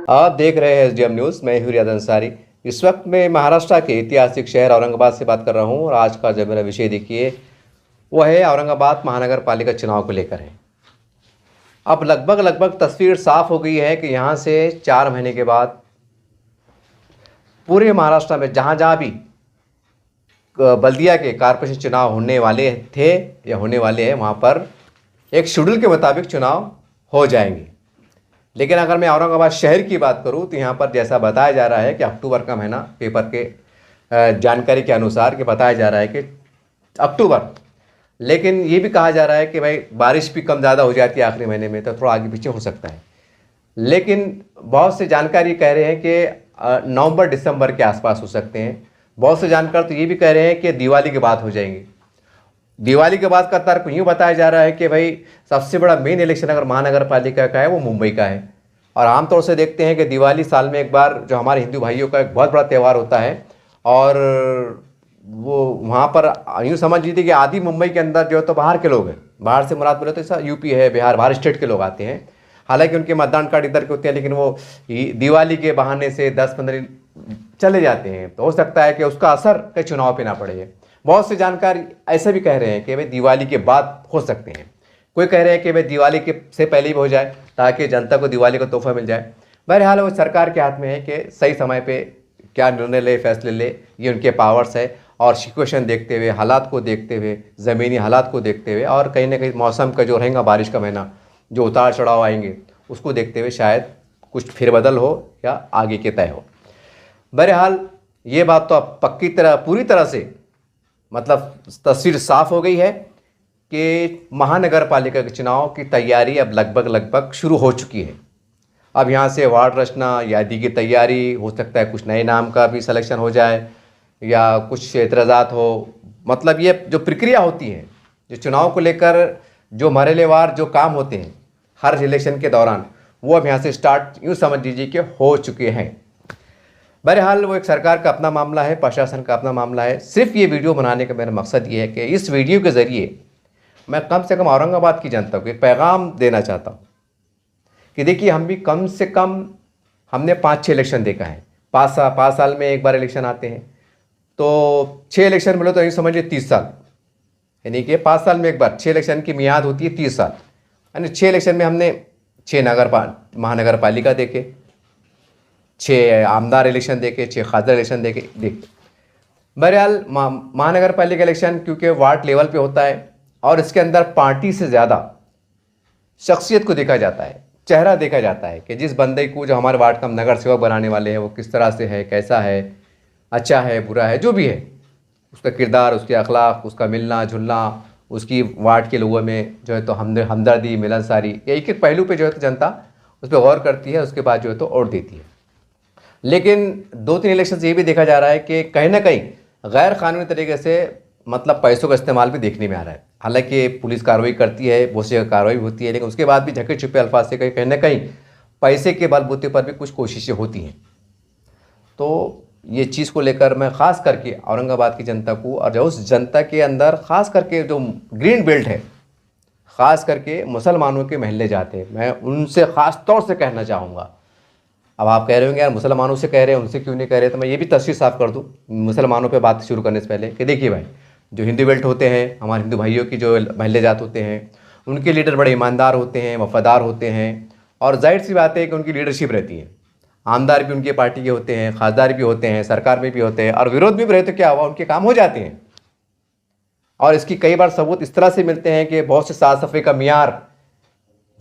आप देख रहे हैं एसडीएम न्यूज़। मैं हूं रियाद अंसारी। इस वक्त मैं महाराष्ट्र के ऐतिहासिक शहर औरंगाबाद से बात कर रहा हूं और आज का जो मेरा विषय देखिए वो है औरंगाबाद महानगर पालिका चुनाव को लेकर है। अब लगभग तस्वीर साफ हो गई है कि यहाँ से 4 महीने के बाद पूरे महाराष्ट्र में जहाँ जहाँ भी बल्दिया के कारपोरेशन चुनाव होने वाले थे या होने वाले हैं वहाँ पर एक शेड्यूल के मुताबिक चुनाव हो जाएंगे। लेकिन अगर मैं औरंगाबाद शहर की बात करूं तो यहाँ पर जैसा बताया जा रहा है कि अक्टूबर का महीना, पेपर के जानकारी के अनुसार कि बताया जा रहा है कि अक्टूबर, लेकिन ये भी कहा जा रहा है कि भाई बारिश भी कम ज़्यादा हो जाती है आखिरी महीने में तो थोड़ा आगे पीछे हो सकता है। लेकिन बहुत से जानकारी कह रहे हैं कि नवंबर दिसंबर के आसपास हो सकते हैं। बहुत से जानकार तो ये भी कह रहे हैं कि दिवाली के बाद हो जाएंगे। दिवाली के बाद का तर्क यूँ बताया जा रहा है कि भाई सबसे बड़ा मेन इलेक्शन अगर महानगर पालिका का है वो मुंबई का है। और आमतौर से देखते हैं कि दिवाली साल में एक बार जो हमारे हिंदू भाइयों का एक बहुत बड़ा त्यौहार होता है और वो वहाँ पर यूँ समझ लीजिए कि आधी मुंबई के अंदर जो है तो बाहर के लोग हैं। बाहर से मुराद बोले तो ऐसा यूपी है, बिहार, बाहर स्टेट के लोग आते हैं। हालांकि उनके मतदान कार्ड इधर के होते हैं लेकिन वो दिवाली के बहाने से 10-15 चले जाते हैं। तो हो सकता है कि उसका असर कई चुनाव पे ना पड़े। बहुत से जानकार ऐसे भी कह रहे हैं कि भाई दिवाली के बाद हो सकते हैं। कोई कह रहे हैं कि भाई दिवाली के से पहले भी हो जाए ताकि जनता को दिवाली का तोहफा मिल जाए। बहरहाल वो सरकार के हाथ में है कि सही समय पे क्या निर्णय ले, फैसले ले, ये उनके पावर्स है। और सिचुएशन देखते हुए, हालात को देखते हुए, ज़मीनी हालात को देखते हुए और कहीं ना कहीं मौसम का जो रहेगा, बारिश का महीना जो उतार चढ़ाव आएंगे उसको देखते हुए शायद कुछ फेरबदल हो या आगे के तय हो। बहरहाल ये बात तो अब पक्की तरह पूरी तरह से मतलब तस्वीर साफ हो गई है कि महानगर पालिका के चुनाव की तैयारी अब लगभग शुरू हो चुकी है। अब यहाँ से वार्ड रचना, यादी की तैयारी, हो सकता है कुछ नए नाम का भी सिलेक्शन हो जाए या कुछ एतराज़ात हो। मतलब ये जो प्रक्रिया होती है, जो चुनाव को लेकर जो मरहलेवार जो काम होते हैं हर इलेक्शन के दौरान, वो अब यहाँ से स्टार्ट यूँ समझ लीजिए कि हो चुके हैं। बहरहाल वो एक सरकार का अपना मामला है, प्रशासन का अपना मामला है। सिर्फ ये वीडियो बनाने का मेरा मकसद ये है कि इस वीडियो के ज़रिए मैं कम से कम औरंगाबाद की जनता को एक पैगाम देना चाहता हूँ कि देखिए हम भी कम से कम हमने 5-6 इलेक्शन देखा है। 5 साल में एक बार इलेक्शन आते हैं तो 6 इलेक्शन बोले तो यही समझिए 30 साल, यानी कि 5 साल में एक बार 6 इलेक्शन की मियाद होती है 30 साल। यानी 6 इलेक्शन में हमने 6 महानगर पालिका देखे, 6 आमदार इलेक्शन देखे, 6 खासदार इलेक्शन देखे। बहरहाल महानगर पालिका इलेक्शन क्योंकि वार्ड लेवल पे होता है और इसके अंदर पार्टी से ज़्यादा शख्सियत को देखा जाता है, चेहरा देखा जाता है कि जिस बंदे को जो हमारे वार्ड का नगर सेवक बनाने वाले हैं वो किस तरह से है, कैसा है, अच्छा है, बुरा है, जो भी है, उसका किरदार, उसके अखलाक, उसका मिलना जुलना, उसकी वार्ड के लोगों में जो है तो हमदर्दी, मिलनसारी, एक एक पहलू पे जो है तो जनता उस पर गौर करती है, उसके बाद जो है तो वोट देती है। लेकिन 2-3 इलेक्शन से ये भी देखा जा रहा है कि कहीं ना कहीं गैर कानूनी तरीके से मतलब पैसों का इस्तेमाल भी देखने में आ रहा है। हालांकि पुलिस कार्रवाई करती है, बहुत सी कार्रवाई होती है, लेकिन उसके बाद भी झके छुपे अल्फाज से कहीं ना कहीं पैसे के बलबूते पर भी कुछ कोशिशें होती हैं। तो ये चीज़ को लेकर मैं ख़ास करके औरंगाबाद की जनता को और जो उस जनता के अंदर ख़ास करके जो ग्रीन बेल्ट है, ख़ास करके मुसलमानों के महल्ले जाते हैं, मैं उनसे ख़ास तौर से कहना चाहूँगा। अब आप कह रहे होंगे यार मुसलमानों से कह रहे हैं, उनसे क्यों नहीं कह रहे, तो मैं ये भी तस्वीर साफ कर दूं मुसलमानों पे बात शुरू करने से पहले कि देखिए भाई, जो हिंदू बेल्ट होते हैं, हमारे हिंदू भाइयों की जो महल्ले जात होते हैं, उनके लीडर बड़े ईमानदार होते हैं, वफादार होते हैं और जाहिर सी बात है कि उनकी लीडरशिप रहती है। आमदार भी उनके पार्टी के होते हैं, खासदार भी होते हैं, सरकार में भी होते हैं और विरोध में भी रहे तो क्या हुआ, उनके काम हो जाते हैं। और इसकी कई बार सबूत इस तरह से मिलते हैं कि बहुत से साफ सफाई का मियार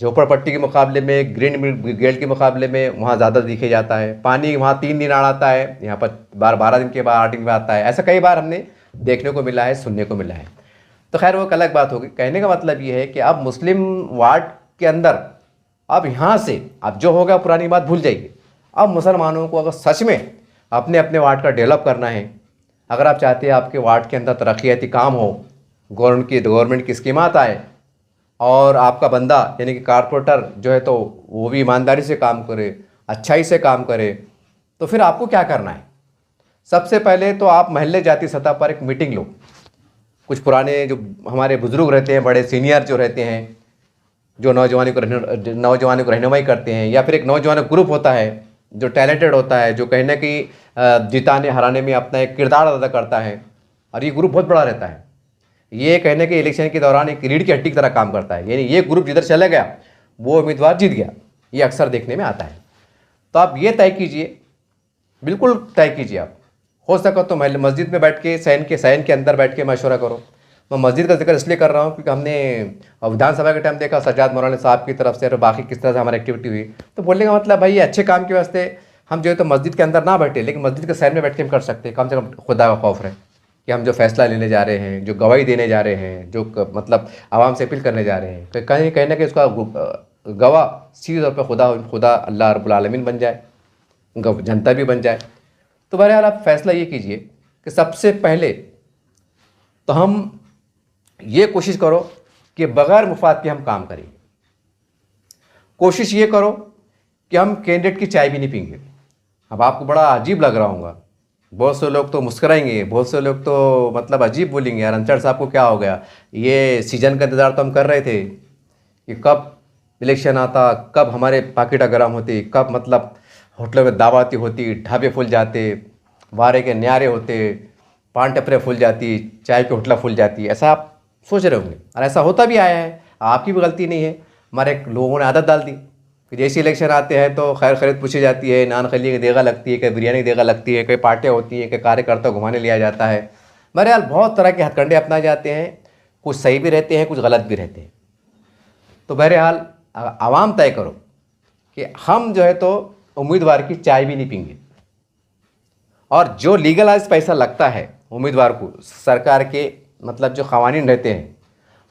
झोपड़पट्टी के मुकाबले में, ग्रीन बेल्ट के मुकाबले में वहाँ ज़्यादा दिखे जाता है। पानी वहाँ 3 दिन आता है, यहाँ पर 12 दिन के बाद 8 दिन में आता है। ऐसा कई बार हमने देखने को मिला है, सुनने को मिला है। तो खैर वो एक अलग बात होगी। कहने का मतलब ये है कि अब मुस्लिम वार्ड के अंदर अब यहाँ से अब जो होगा पुरानी बात भूल जाइए। अब मुसलमानों को अगर सच में अपने अपने वार्ड का डेवलप करना है, अगर आप चाहते हैं आपके वार्ड के अंदर तरक्याती काम हो, गवर्नमेंट की स्कीमात आए और आपका बंदा यानी कि कारपोरेटर जो है तो वो भी ईमानदारी से काम करे, अच्छाई से काम करे, तो फिर आपको क्या करना है? सबसे पहले तो आप महल्ले जाती सतह पर एक मीटिंग लो। कुछ पुराने जो हमारे बुजुर्ग रहते हैं, बड़े सीनियर जो रहते हैं, जो नौजवानों को रहनुमाई करते हैं, या फिर एक नौजवान ग्रुप होता है जो टैलेंटेड होता है, जो कहीं ना कहीं जिताने हराने में अपना एक किरदार अदा करता है, और ये ग्रुप बहुत बड़ा रहता है। ये कहीं ना कहीं इलेक्शन के दौरान एक रीढ़ की हड्डी की तरह काम करता है, यानी ये ग्रुप जिधर चला गया वो उम्मीदवार जीत गया, ये अक्सर देखने में आता है। तो आप ये तय कीजिए, बिल्कुल तय कीजिए, आप हो सका तो मस्जिद में बैठ के सहन के अंदर बैठ के मशवरा करो। मैं मस्जिद का जिक्र इसलिए कर रहा हूँ क्योंकि हमने विधानसभा के टाइम देखा सज्जाद मौलाना साहब की तरफ से और बाकी किस तरह से हमारी एक्टिविटी हुई। तो बोलने का मतलब भाई, ये अच्छे काम के वास्ते हम जो है तो मस्जिद के अंदर ना बैठे, लेकिन मस्जिद के सहन में बैठ के हम कर सकते हैं। कम से कम खुदा का खौफ रहे कि हम जो फैसला लेने जा रहे हैं, जो गवाही देने जा रहे हैं, जो मतलब आवाम से अपील करने जा रहे हैं, तो कहीं ना कहीं उसका गवाह सीधे तौर पर खुदा अल्लाह रब्बुल आलमीन बन जाए, जनता भी बन जाए। तो बहरहाल आप फैसला ये कीजिए कि सबसे पहले तो हम ये कोशिश करो कि बग़ैर मुफाद के हम काम करेंगे। कोशिश ये करो कि हम कैंडिडेट की चाय भी नहीं पीएंगे। अब आपको बड़ा अजीब लग रहा होगा, बहुत से लोग तो मुस्कुराएंगे, बहुत से लोग तो मतलब अजीब बोलेंगे, यार अंचड़ साहब को क्या हो गया, ये सीजन का इंतज़ार तो हम कर रहे थे कि कब इलेक्शन आता, कब हमारे पाकिट गर्म होती, कब मतलब होटलों में दावती होती, ढाबे फुल जाते, वारे के न्यारे होते, पान टपरे फुल जाती, चाय की होटला फुल जाती, ऐसा आप सोच रहे होंगे। और ऐसा होता भी आया है, आपकी भी गलती नहीं है। हमारे लोगों ने आदत डाल दी कि जैसे इलेक्शन आते हैं तो खैर खरीद पूछी जाती है, नान खली की देगा लगती है, कहीं बिरयानी की देगा लगती है, कई पार्टियाँ होती हैं, कई कार्यकर्ता घुमाने लिया जाता है। बहरहाल बहुत तरह के हथकंडे अपनाए जाते हैं, कुछ सही भी रहते हैं, कुछ गलत भी रहते हैं। तो बहरहाल आवाम तय करो कि हम जो है तो उम्मीदवार की चाय भी नहीं पीएंगे, और जो लीगलाइज पैसा लगता है उम्मीदवार को सरकार के मतलब जो क़वानीन रहते हैं,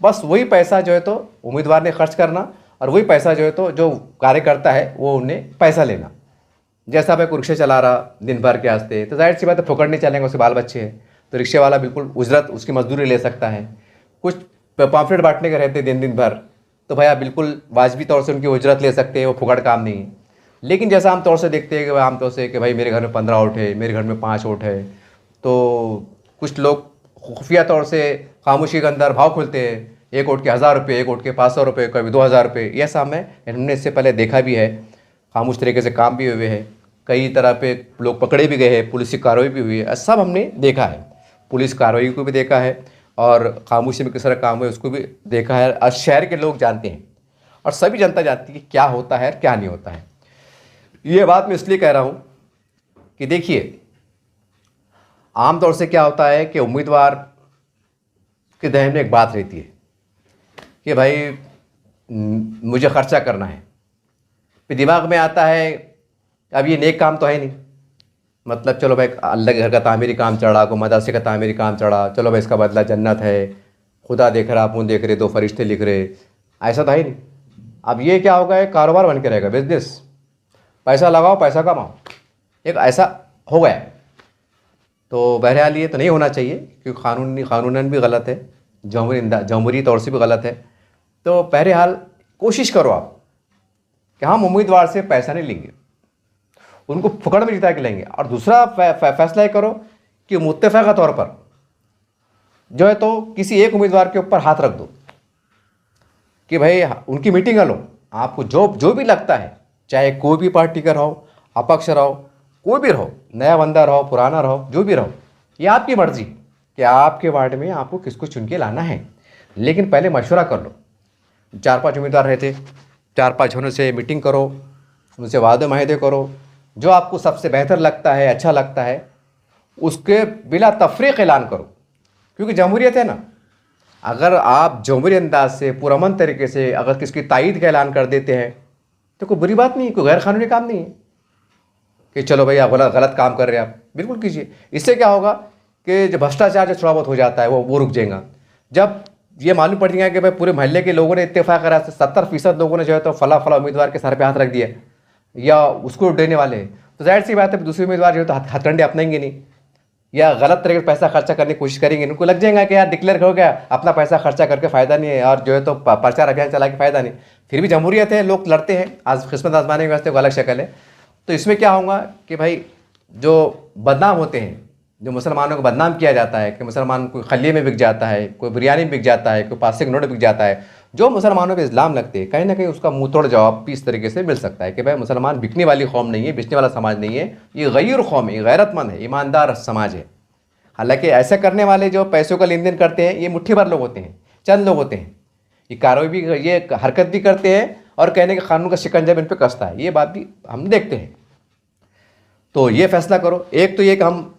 बस वही पैसा जो है तो उम्मीदवार ने खर्च करना, और वही पैसा जो है तो जो कार्यकर्ता है वो उन्हें पैसा लेना। जैसा भाई रिक्शा चला रहा दिन भर के वास्ते, तो जाहिर सी बात है फुकड़ नहीं चलेंगे, उसके बाल बच्चे हैं, तो रिक्शे वाला बिल्कुल उजरत उसकी मजदूरी ले सकता है। कुछ पॉम्फलेट बांटने के रहते दिन भर, तो भैया बिल्कुल वाजबी तौर से उनकी उजरत ले सकते हैं, वो फुकड़ काम नहीं है। लेकिन जैसा आम तौर से देखते हैं कि आमतौर से कि भाई मेरे घर में 15 वोट है, मेरे घर में 5 वोट है, तो कुछ लोग खुफिया तौर से खामोशी के अंदर भाव खुलते हैं, एक वोट के 1000 रुपये, एक वोट के 500 रुपये, कभी 2000 रुपये। यह सब हमने इससे पहले देखा भी है, खामोश तरीके से काम भी हुए हैं, कई तरह पे लोग पकड़े भी गए हैं, पुलिस की कार्रवाई भी हुई है, सब हमने देखा है। पुलिस कार्रवाई को भी देखा है और खामोशी में किस तरह काम हुए उसको भी देखा है। और शहर के लोग जानते हैं और सभी जनता जानती है कि क्या होता है क्या नहीं होता है। ये बात मैं इसलिए कह रहा हूँ कि देखिए, आमतौर से क्या होता है कि उम्मीदवार के जहन में एक बात रहती है कि भाई मुझे खर्चा करना है, फिर दिमाग में आता है अब ये नेक काम तो है नहीं, मतलब चलो भाई अल्लाह के घर का तामीरी काम चढ़ा, को मदरसे का तामीरी काम चढ़ा, चलो भाई इसका बदला जन्नत है, खुदा देख रहा, अपन देख रहे, 2 फरिश्ते लिख रहे, ऐसा तो है नहीं। अब ये क्या होगा, एक कारोबार बन के रहेगा, बिजनेस, पैसा लगाओ पैसा कमाओ, एक ऐसा हो गया। तो बहरहाल ये तो नहीं होना चाहिए क्योंकि कानूनन भी गलत है, जमहूरी तौर से भी गलत है। तो बहरहाल कोशिश करो आप कि हम उम्मीदवार से पैसा नहीं लेंगे, उनको फुकड़ में जिता के लेंगे। और दूसरा फैसला ये करो कि मुत्तफ़क़ा तौर पर जो है तो किसी एक उम्मीदवार के ऊपर हाथ रख दो कि भाई उनकी मीटिंग लो, आपको जो भी लगता है, चाहे कोई भी पार्टी का रहो, अपक्ष रहो, कोई भी रहो, नया बंदा रहो, पुराना रहो, जो भी रहो, ये आपकी मर्जी कि आपके वार्ड में आपको किसको चुन के लाना है। लेकिन पहले मशवरा कर लो, 4-5 उम्मीदवार रहते, 4-5 जनों से मीटिंग करो, उनसे वादे माहिदे करो, जो आपको सबसे बेहतर लगता है, अच्छा लगता है, उसके बिला तफरीक ऐलान करो। क्योंकि जमहूरियत है ना, अगर आप जमहूरी अंदाज से पुरअमन तरीके से अगर किसकी तायद का ऐलान कर देते हैं तो कोई बुरी बात नहीं, कोई गैर कानूनी काम नहीं है कि चलो भाई आप गलत काम कर रहे हैं, आप बिल्कुल कीजिए। इससे क्या होगा कि जो भ्रष्टाचार जो थोड़ा बहुत हो जाता है वो रुक जाएगा। जब ये मालूम पड़ जाएगा कि भाई पूरे मोहल्ले के लोगों ने इत्तेफाक करा, 70% लोगों ने जो है तो फला उम्मीदवार के सर पे हाथ रख दिया या उसको देने वाले हैं, तो जाहिर सी बात है दूसरे उम्मीदवार जो है तो हथकंडे अपनाएंगे नहीं या गलत तरीके से पैसा खर्चा करने की कोशिश करेंगे। उनको लग जाएगा कि यार डिक्लेयर हो गया, अपना पैसा खर्चा करके फ़ायदा नहीं है और जो है तो प्रचार अभियान चला के फ़ायदा नहीं। फिर भी जमहूरियत है, लोग लड़ते हैं, आज किस्मत आजमाने के वास्ते अलग शक्ल है। तो इसमें क्या होगा कि भाई जो बदनाम होते हैं, जो मुसलमानों को बदनाम किया जाता है कि मुसलमान कोई खलिए में बिक जाता है, कोई बिरयानी में बिक जाता है, कोई पासे नोट बिक जाता है, जो मुसलमानों पे इस्लाम लगते हैं, कहीं ना कहीं उसका मुंह तोड़ जवाब भी इस तरीके से मिल सकता है कि भाई मुसलमान बिकने वाली कौम नहीं है, बेचने वाला समाज नहीं है, ये गैर कौम है, गैरतमंद है, ईमानदार समाज है। हालांकि ऐसा करने वाले जो पैसों का लेन देन करते हैं ये मुट्ठी भर लोग होते हैं, चंद लोग होते हैं, ये कार्रवाई भी, ये हरकत भी करते हैं और कहने के कानून का शिकंजा भी इन पर कसता है, ये बात भी हम देखते हैं। तो ये फैसला करो, एक तो ये कि हम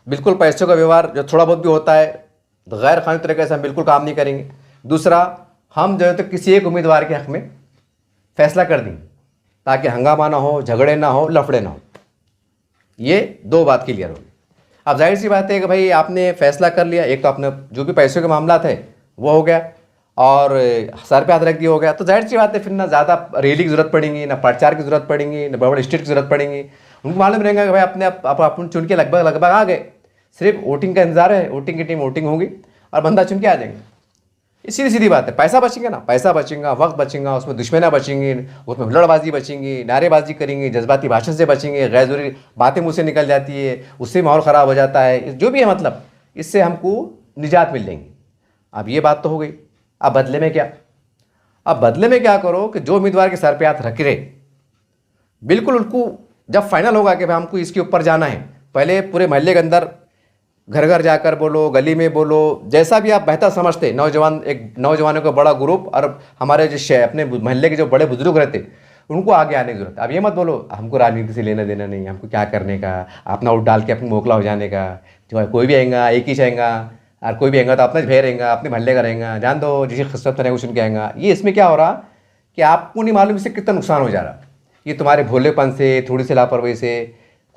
बिल्कुल पैसों का व्यवहार जो थोड़ा बहुत भी होता है गैर कानूनी तरीके से हम बिल्कुल काम नहीं करेंगे। दूसरा, हम जो है तो किसी एक उम्मीदवार के हक़ में फैसला कर देंगे ताकि हंगामा ना हो, झगड़े ना हो, लफड़े ना हो। ये दो बात क्लियर होगी। अब जाहिर सी बात है कि भाई आपने फैसला कर लिया, एक तो आपने जो भी पैसों के मामला थे वो हो गया और सर पे हाथ रख दिया हो गया, तो जाहिर सी बात है फिर ना ज़्यादा रैली की ज़रूरत पड़ेगी, ना प्रचार की ज़रूरत पड़ेगी, ना बड़े स्टेट की ज़रूरत पड़ेगी। उनको मालूम रहेगा कि भाई अपने आप चुन के लगभग आ गए, सिर्फ वोटिंग का इंतजार है, वोटिंग की टीम वोटिंग होगी और बंदा चुन के आ जाएंगे। ये सीधी सीधी बात है। पैसा बचेंगे ना, पैसा बचेगा, वक्त बचेगा, उसमें दुश्मनियाँ बचेंगी, उसमें हुल्लड़बाजी बचेंगी, नारेबाजी करेंगे, जज्बाती भाषण से बचेंगे, गैर ज़रूरी बातें मुँह से निकल जाती है, उससे माहौल ख़राब हो जाता है, जो भी है मतलब इससे हमको निजात मिल जाएंगी। अब ये बात तो हो गई। अब बदले में क्या? अब बदले में क्या करो कि जो उम्मीदवार के सर पे हाथ रख रहे, बिल्कुल उनको जब फाइनल होगा कि भाई हमको इसके ऊपर जाना है, पहले पूरे मोहल्ले के अंदर घर घर जाकर बोलो, गली में बोलो, जैसा भी आप बेहतर समझते, नौजवान, एक नौजवानों का बड़ा ग्रुप और हमारे जो अपने मोहल्ले के जो बड़े बुजुर्ग रहते उनको आगे आने की जरूरत है। अब ये मत बोलो हमको राजनीति से लेना देना नहीं, हमको क्या करने का, अपना वोट डाल के अपनी मोकला हो जाने का, जो है कोई भी आएगा एक ही चाहेगा और कोई भी आएगा तो अपना भय रहेगा, अपने मोहल्ले का रहेगा, जान दो जिसे खिस्मत रहेगा सुन के आएगा। ये इसमें क्या हो रहा कि आपको नहीं मालूम इससे कितना नुकसान हो जा रहा। ये तुम्हारे भोलेपन से, थोड़ी सी लापरवाही से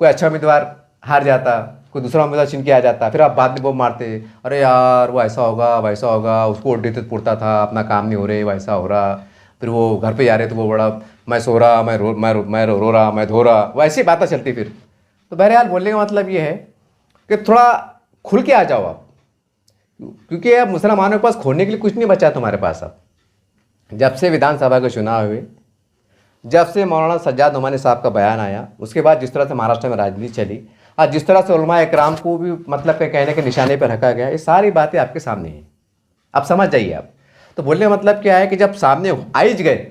कोई अच्छा उम्मीदवार हार जाता, कोई दूसरा उम्मीदवार चुन के आ जाता, फिर आप बाद में वो मारते, अरे यार वो ऐसा होगा वैसा होगा, उसको वोट देते पुरता था, अपना काम नहीं हो रहे, वैसा हो रहा, फिर वो घर पे जा रहे तो वो बड़ा मैं सो रहा, मैं रो रहा, मैं धो रहा, वैसी बातें चलती फिर। तो बहरहाल बोलने का मतलब ये है कि थोड़ा खुल के आ जाओ आप, क्योंकि अब मुसलमानों के पास खोने के लिए कुछ नहीं बचा तुम्हारे पास। अब जब से विधानसभा के चुनाव हुए, जब से मौलाना सज्जाद नोमानी साहब का बयान आया, उसके बाद जिस तरह से महाराष्ट्र में राजनीति चली और जिस तरह से उलमा इकराम को भी मतलब के कहने के निशाने पर रखा गया, ये सारी बातें आपके सामने हैं। आप समझ जाइए आप। तो बोलने का मतलब क्या है कि जब सामने आइज गए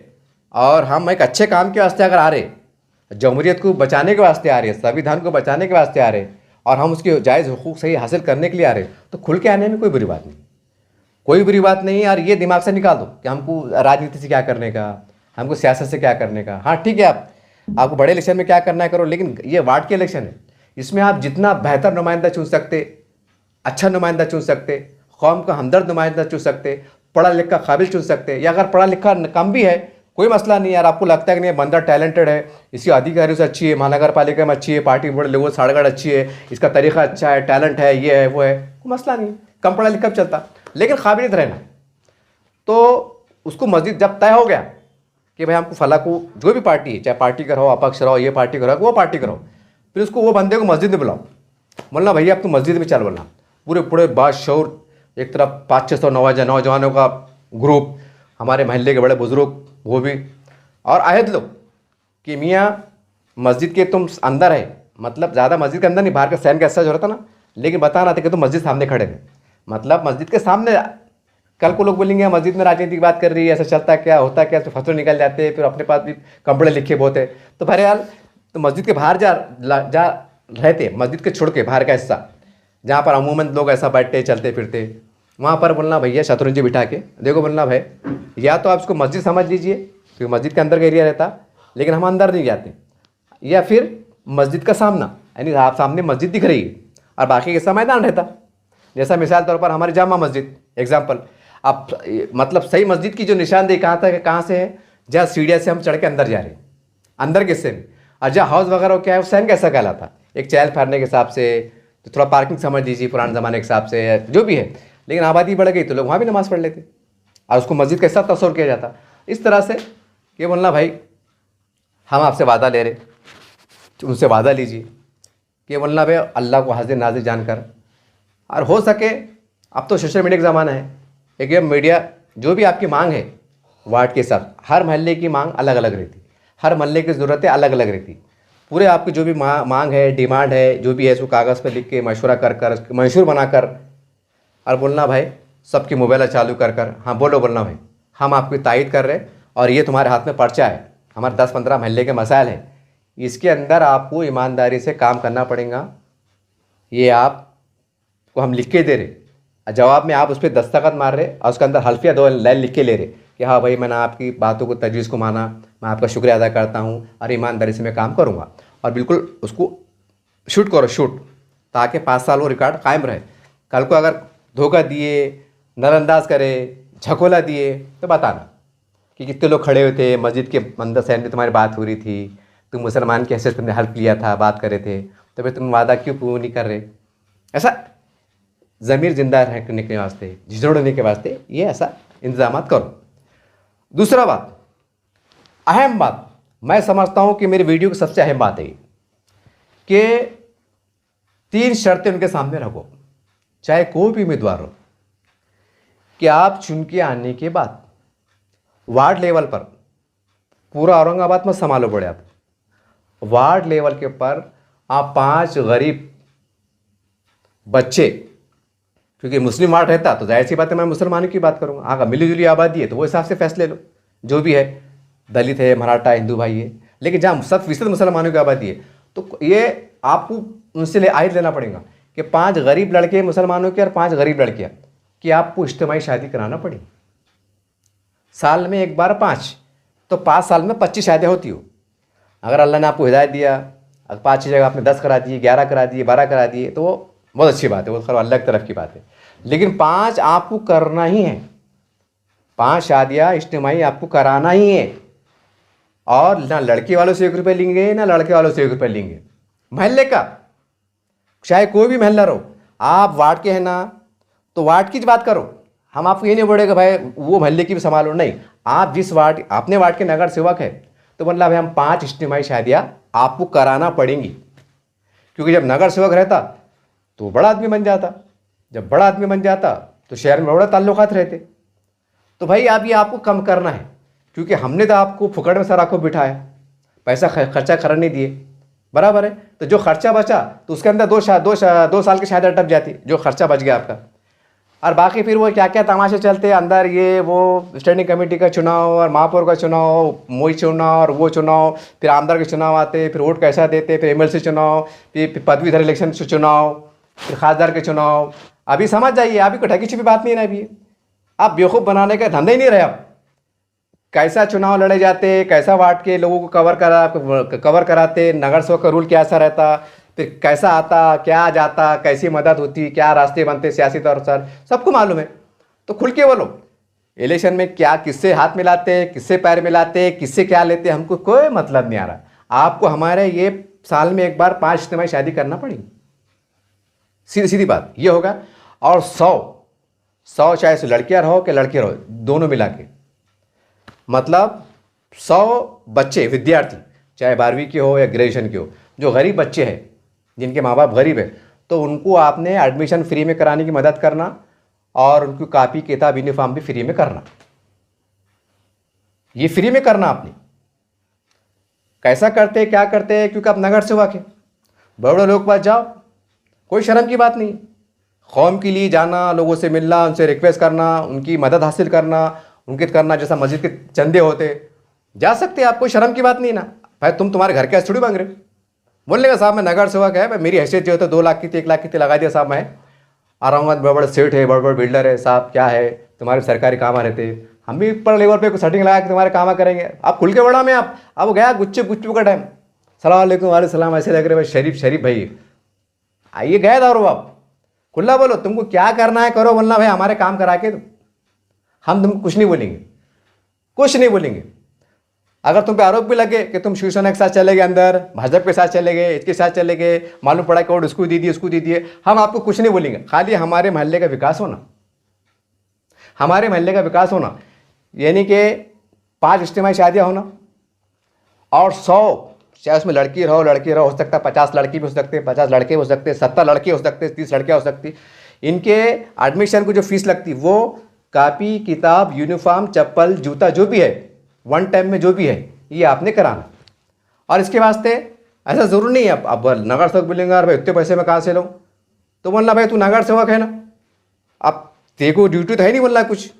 और हम एक अच्छे काम के वास्ते अगर आ रहे, जमहूरियत को बचाने के वास्ते आ रहे, संविधान को बचाने के वास्ते आ रहे और हम उसके जायज़ हुकूक सही हासिल करने के लिए आ रहे, तो खुल के आने में कोई बुरी बात नहीं, कोई बुरी बात नहीं। यार ये दिमाग से निकाल दो कि हमको राजनीति से क्या करने का, हमको सियासत से क्या करने का। हाँ ठीक है, आपको बड़े इलेक्शन में क्या करना है करो, लेकिन ये वार्ड के इलेक्शन है, इसमें आप जितना बेहतर नुमाइंदा चुन सकते, अच्छा नुमाइंदा चुन सकते, कौम का हमदर्द नुमाइंदा चुन सकते, पढ़ा लिखा काबिल चुन सकते, या अगर पढ़ा लिखा कम भी है कोई मसला नहीं, यार आपको लगता है कि नहीं बंदा टैलेंटेड है, इसकी अधिकारियों से अच्छी है, महानगर पालिका में अच्छी है, पार्टी में बड़े लोगों से साड़गढ़ अच्छी है, इसका तरीका अच्छा है, टैलेंट है, ये है वो है, कोई मसला नहीं, कम पढ़ा लिखा चलता, लेकिन काबिलियत रहना। तो उसको मस्जिद जब तय हो गया कि भाई हमको फला को, जो भी पार्टी है, चाहे पार्टी का रहो, अपक्ष रहो, ये पार्टी का रहो, वो पार्टी करो, फिर उसको वो बंदे को मस्जिद में बुलाओ, बोलना भैया अब तो मस्जिद में चल, बोलना पूरे पूरे बादशौर, एक तरफ 500-600 नौजवानों का ग्रुप, हमारे महल्ले के बड़े बुजुर्ग वो भी, और अहद लो कि मियाँ मस्जिद के तुम अंदर है, मतलब ज़्यादा मस्जिद के अंदर नहीं, बाहर का सैन का ऐसा जो रहता ना, लेकिन बताना था कि तुम मस्जिद सामने खड़े थे, मतलब मस्जिद के सामने। कल को लोग बोलेंगे मस्जिद में राजनीति की बात कर रही है, ऐसा चलता क्या, होता क्या, तो फतवे निकल जाते हैं, फिर अपने पास भी कम पढ़े लिखे बहुत है। तो बहरहाल तो मस्जिद के बाहर जा रहते, मस्जिद के छोड़ के बाहर का हिस्सा जहाँ पर अमूमन लोग ऐसा बैठते चलते फिरते, वहाँ पर बोलना भैया शतरंज जी बिठा के देखो, बोलना भाई या तो आप इसको मस्जिद समझ लीजिए क्योंकि मस्जिद के अंदर का एरिया रहता, लेकिन हम अंदर नहीं जाते, या फिर मस्जिद का सामना, यानी आप सामने मस्जिद दिख रही है और बाकी हिस्सा मैदान रहता। जैसा मिसाल तौर पर हमारी जामा मस्जिद एग्जाम्पल, आप मतलब सही मस्जिद की जो निशानदेही कहाँ तक कहाँ से है, जहाँ सीढ़िया से हम चढ़ के अंदर जा रहे हैं, अंदर के हिस्से में, और जहाँ हाउस वगैरह क्या है वो सैन कैसा कहलाता, एक चहल फैलने के हिसाब से, तो थोड़ा पार्किंग समझ लीजिए पुराने ज़माने के हिसाब से, जो भी है, लेकिन आबादी बढ़ गई तो लोग वहाँ भी नमाज़ पढ़ लेते और उसको मस्जिद के साथ तस्वर किया जाता। इस तरह से ये बोलना भाई हम आपसे वादा ले रहे, उनसे वादा लीजिए कि बोलना भाई अल्लाह को हाजिर नाजिर जानकर, और हो सके अब तो सोशल मीडिया का ज़माना है, एक ये मीडिया जो भी आपकी मांग है वार्ड के साथ, हर मोहल्ले की मांग अलग अलग रहती, हर मोहल्ले की ज़रूरतें अलग अलग रहती, पूरे आपकी जो भी मांग है, डिमांड है, जो भी है इसको कागज़ पे लिख के मशवरा कर कर मंशूर बनाकर और बोलना भाई सबकी मोबाइल चालू कर कर, हाँ बोलना भाई हम आपकी तायद कर रहे हैं और ये तुम्हारे हाथ में पर्चा है, हमारे 10-15 महल्ले के मसाइल हैं, इसके अंदर आपको ईमानदारी से काम करना पड़ेगा। ये आपको हम लिख के दे रहे, जवाब में आप उस पर दस्तखत मार रहे और उसके अंदर हल्फिया 2 लाइन लिख के ले रहे कि हाँ भाई मैंने आपकी बातों को तजवीज़ को माना, मैं आपका शुक्रिया अदा करता हूँ और ईमानदारी से मैं काम करूँगा। और बिल्कुल उसको शूट करो, शूट, ताकि 5 साल वो रिकॉर्ड कायम रहे। कल को अगर धोखा दिए, नज़रअंदाज करे, झकोला दिए तो बताना कि कितने लोग खड़े हुए थे मस्जिद के अंदर से, तुम्हारी बात हो रही थी, तुम मुसलमान की हैसियत तुमने हल्फ लिया था, बात कर रहे थे, तो फिर तुम वादा क्यों पूरा नहीं कर रहे। ऐसा ज़मीर जिंदा रहने के वास्ते, झिझोड़ने के वास्ते ये ऐसा इंतजाम करो। दूसरा बात, अहम बात, मैं समझता हूँ कि मेरी वीडियो की सबसे अहम बात है कि 3 शर्तें उनके सामने रखो, चाहे कोई भी उम्मीदवार हो, कि आप चुन के आने के बाद वार्ड लेवल पर पूरा औरंगाबाद में संभालो पड़े, आप वार्ड लेवल के ऊपर आप 5 गरीब बच्चे, क्योंकि मुस्लिम वार्ड रहता तो जाहिर सी बात है मैं मुसलमानों की बात करूँगा, हाँ मिली जुली आबादी है तो वो हिसाब से फैसले लो, जो भी है दलित है, मराठा, हिंदू भाई है, लेकिन जहाँ 100% मुसलमानों की आबादी है तो ये आपको उनसे आयत लेना पड़ेगा कि 5 गरीब लड़के मुसलमानों के और 5 गरीब लड़कियाँ कि आपको इज्तिमाई शादी कराना पड़ेगी। साल में एक बार 5, तो 5 साल में 25 शादियाँ होती हो। अगर अल्लाह ने आपको हिदायत दिया, अगर 5 की जगह आपने 10 करा दिए, 11 करा दिए, 12 करा दिए, तो वो बहुत अच्छी बात है, वो खैर अल्लाह की तरफ की बात है। लेकिन 5 आपको करना ही है, 5 शादियाँ इज्तिमाई आपको कराना ही है। और ना लड़के वालों से 1 रुपये लेंगे ना लड़के वालों से 1 रुपये लेंगे। महल्ले का, चाहे कोई भी महल्ला रहो, आप वार्ड के हैं ना तो वार्ड की बात करो। हम आपको ये नहीं बोलेगा भाई वो महल्ले की भी संभालो, नहीं, आप जिस वार्ड, अपने वार्ड के नगर सेवक है तो मतलब भाई हम 5 इज्तिमाई शादियाँ आपको कराना पड़ेंगी। क्योंकि जब नगर सेवक रहता तो बड़ा आदमी बन जाता, जब बड़ा आदमी बन जाता तो शहर में बड़ा ताल्लुकात रहते। तो भाई आप ये आपको कम करना है, क्योंकि हमने तो आपको फुकड़ में सर आँखों बिठाया, पैसा खर्चा करने नहीं दिए, बराबर है। तो जो खर्चा बचा तो उसके अंदर 2 साल की शायद अटक जाती, जो खर्चा बच गया आपका। और बाकी फिर वो क्या क्या तमाशे चलते हैं अंदर, ये वो स्टैंडिंग कमेटी का चुनाव और महापौर का चुनाव, मोई चुनाव और वो चुनाव, फिर आमदार के चुनाव आते, फिर वोट कैसा देते, फिर एमएलसी चुनाव, फिर पदवीधर इलेक्शन चुनाव, फिर खासदार के चुनाव। अभी समझ जाइए, अभी कोई ढकी छुपी बात नहीं है। अभी आप बेवकूफ़ बनाने का धंधा ही नहीं रहे। आप कैसा चुनाव लड़े जाते, कैसा वार्ड के लोगों को कवर कराते, नगर सेवक का रूल कैसा रहता, फिर कैसा आता, क्या जाता, कैसी मदद होती, क्या रास्ते बनते सियासी तौर पर, सबको मालूम है। तो खुल के बोलो, इलेक्शन में क्या किससे हाथ मिलाते, किससे पैर मिलाते, किससे क्या लेते, हमको कोई मतलब नहीं आ रहा। आपको हमारे ये साल में एक बार 5 इज्तिमाई शादी करना पड़ेगी, सीधी सीधी बात ये होगा। और 100 चाहे से लड़कियाँ रहो कि लड़के रहो, दोनों मिला के, मतलब 100 बच्चे विद्यार्थी, चाहे 12वीं के हो या ग्रेजुएशन के हो, जो गरीब बच्चे हैं, जिनके माँ बाप गरीब है, तो उनको आपने एडमिशन फ्री में कराने की मदद करना और उनकी कापी किताब यूनिफॉर्म भी फ्री में करना। ये फ्री में करना आपने। कैसा करते, क्या करते, क्योंकि आप नगर सेवक है, बड़े बड़े लोग पास जाओ, कोई शर्म की बात नहीं। कौम के लिए जाना, लोगों से मिलना, उनसे रिक्वेस्ट करना, उनकी मदद हासिल करना, उनके करना, जैसा मस्जिद के चंदे होते, जा सकते हैं आप, कोई शर्म की बात नहीं ना। भाई तुम्हारे घर के थोड़ी मांग रहे, बोलने का साहब मैं नगर सेवक है, भाई मेरी हैसियत जो है तो 2 लाख की थी, 1 लाख की थी, लगा दिया साहब, मैं औरंगाबाद बड़े बड़े सेठ है, बड़े बड़े बिल्डर है साहब, क्या है तुम्हारे सरकारी काम रहते, हम भी ऊपर लेवल पे सेटिंग लगा के तुम्हारे काम करेंगे। आप खुल के बड़ा में आप, अब गया गुच्चे का टाइम, सलाम वालेकुम, वालेकुम सलाम, ऐसे लग रहे भाई शरीफ भाई आइए, गए दारू, आप खुला बोलो, तुमको क्या करना है करो, बोलना भाई हमारे काम करा के हम तुमको कुछ नहीं बोलेंगे, कुछ नहीं बोलेंगे। अगर तुम पे आरोप भी लगे कि तुम शिवसेना के साथ चले गए, अंदर भाजपा के साथ चले गए, इसके साथ चले गए, मालूम पड़ा कि वोट उसको दे दिए, उसको दे दिए, हम आपको कुछ नहीं बोलेंगे। खाली हमारे महल्ले का विकास होना, हमारे महल्ले का विकास होना, यानी कि 5 इज्तिमाई शादियाँ होना, और 100 चाहे उसमें लड़की रहो, हो सकता है 50 लड़की भी हो सकते हैं, 50 लड़के हो सकते हैं, 70 लड़के हो सकते हैं, 30 लड़कियाँ हो सकती। इनके एडमिशन को जो फीस लगती वो कापी किताब यूनिफॉर्म चप्पल जूता जो भी है 1 टाइम में जो भी है ये आपने कराना। और इसके वास्ते ऐसा ज़रूर नहीं है। अब नगर सेवक बोलेंगे यार भाई इतने पैसे मैं कहाँ से लूँ, तो बोलना भाई तू नगर सेवक है ना, अब तेरे को ड्यूटी तो है नहीं बोलना कुछ।